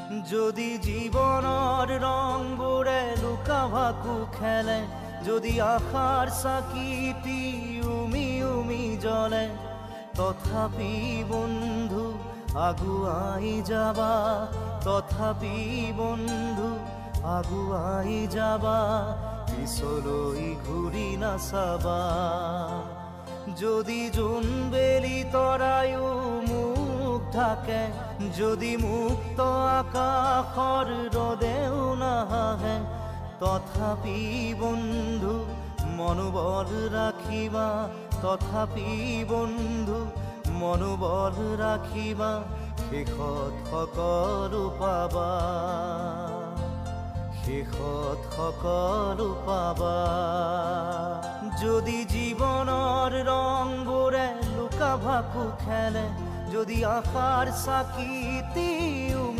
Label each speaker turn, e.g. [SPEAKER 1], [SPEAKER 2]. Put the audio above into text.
[SPEAKER 1] যদি জীৱনৰ ৰংবোৰে লুকা ভাকু খেলে, যদি আশাৰ চাকিটি উমি উমি জ্বলে, তথাপি বন্ধু আগুৱাই যাবা, তথাপি বন্ধু আগুৱাই যাবা, পিছলৈ ঘূৰি নাচাবা। যদি জোনবেলি তৰায়ো মুখ ঢাকে, যদি মুক্ত আকাশৰ ৰদেও নাহে, তথাপি বন্ধু মনোবল ৰাখিবা, তথাপি বন্ধু মনোবল ৰাখিবা, শেষত সকলো পাবা, শেষত সকলো পাবা। যদি জীৱনৰ ৰংবোৰে লুকা ভাকু খেলে, যদি আশাৰ চাকিটি উমি